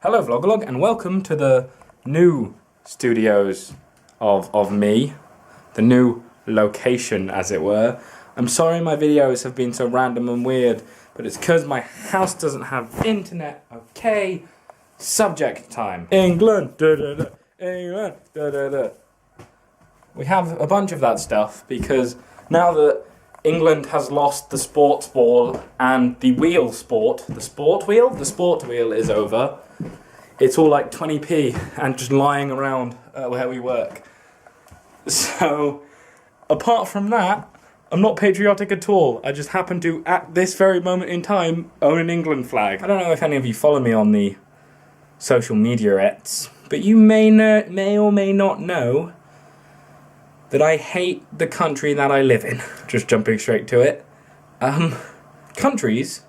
Hello Vlogalogue and welcome to the new studios of me, the new location as it were. I'm sorry my videos have been so random and weird, but it's because my house doesn't have internet. Okay, subject time. England, da da da, England, da da da. We have a bunch of that stuff because now that England has lost the sports ball and the wheel sport, the sport wheel is over. It's all like 20p and just lying around where we work. So, apart from that, I'm not patriotic at all. I just happen to, at this very moment in time, own an England flag. I don't know if any of you follow me on the social media-ettes, but you may or may not know that I hate the country that I live in. Just jumping straight to it. Countries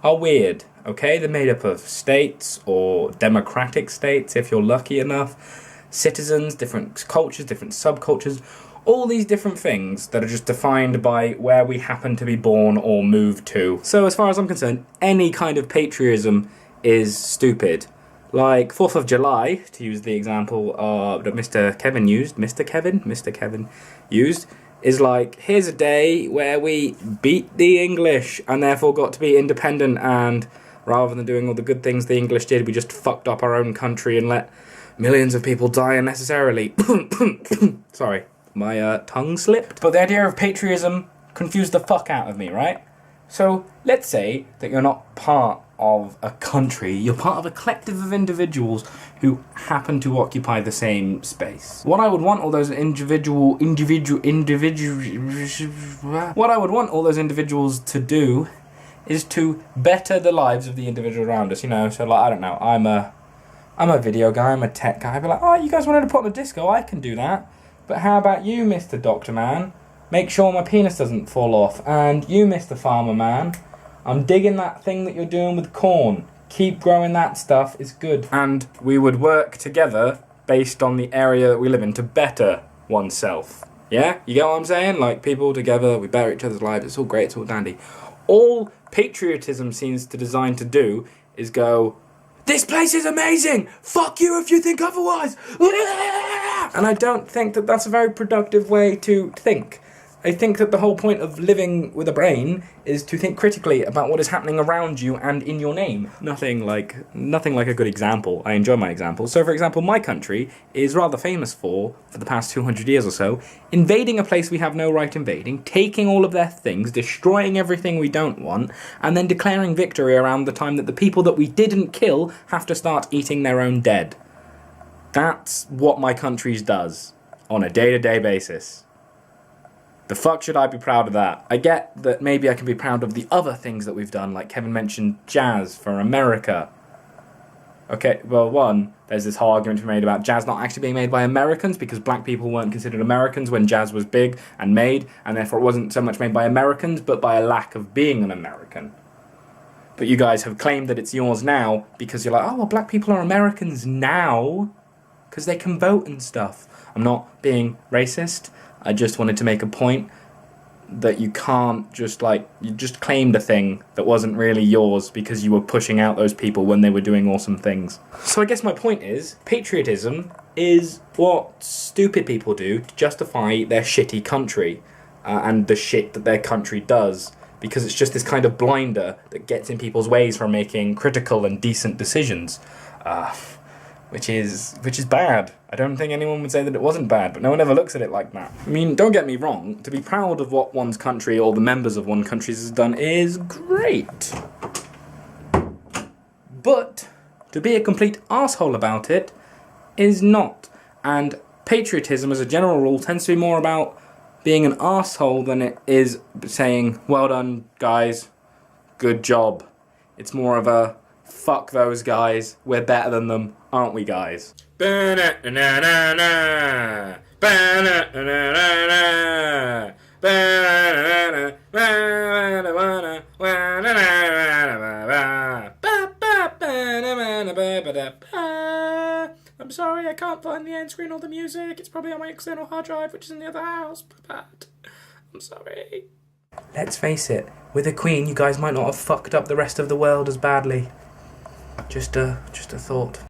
are weird. Okay, they're made up of states or democratic states if you're lucky enough, citizens, different cultures, different subcultures, all these different things that are just defined by where we happen to be born or move to. So as far as I'm concerned, any kind of patriotism is stupid. Like 4th of July, to use the example that Mr. Kevin used, is like, here's a day where we beat the English and therefore got to be independent, and rather than doing all the good things the English did, we just fucked up our own country and let millions of people die unnecessarily. Sorry, my tongue slipped. But the idea of patriotism confused the fuck out of me, right? So, let's say that you're not part of a country, you're part of a collective of individuals who happen to occupy the same space. What I would want all those individuals to do is to better the lives of the individual around us, you know. So like, I don't know, I'm a video guy, I'm a tech guy, I'd be like, oh, you guys wanted to put on a disco, I can do that. But how about you, Mr. Doctor Man? Make sure my penis doesn't fall off. And you, Mr. Farmer Man, I'm digging that thing that you're doing with corn. Keep growing that stuff, it's good. And we would work together based on the area that we live in to better oneself. Yeah? You get what I'm saying? Like, people together, we better each other's lives, it's all great, it's all dandy. All patriotism seems to design to do is go, this place is amazing! Fuck you if you think otherwise! And I don't think that that's a very productive way to think. I think that the whole point of living with a brain is to think critically about what is happening around you and in your name. Nothing like a good example. I enjoy my examples. So for example, my country is rather famous for the past 200 years or so, invading a place we have no right invading, taking all of their things, destroying everything we don't want, and then declaring victory around the time that the people that we didn't kill have to start eating their own dead. That's what my country does on a day-to-day basis. The fuck should I be proud of that? I get that maybe I can be proud of the other things that we've done, like Kevin mentioned jazz for America. Okay, well, one, there's this whole argument to be made about jazz not actually being made by Americans because black people weren't considered Americans when jazz was big and made, and therefore it wasn't so much made by Americans, but by a lack of being an American. But you guys have claimed that it's yours now because you're like, oh, well, black people are Americans now because they can vote and stuff. I'm not being racist. I just wanted to make a point that you can't just you just claimed a thing that wasn't really yours because you were pushing out those people when they were doing awesome things. So I guess my point is, patriotism is what stupid people do to justify their shitty country and the shit that their country does, because it's just this kind of blinder that gets in people's ways from making critical and decent decisions. Which is bad. I don't think anyone would say that it wasn't bad, but no one ever looks at it like that. I mean, don't get me wrong, to be proud of what one's country or the members of one country has done is great. But to be a complete arsehole about it is not. And patriotism as a general rule tends to be more about being an arsehole than it is saying, well done guys, good job. It's more of a, fuck those guys, we're better than them, aren't we guys? I'm sorry, I can't find the end screen or the music. It's probably on my external hard drive, which is in the other house. I'm sorry. Let's face it, with a queen, you guys might not have fucked up the rest of the world as badly. Just a thought.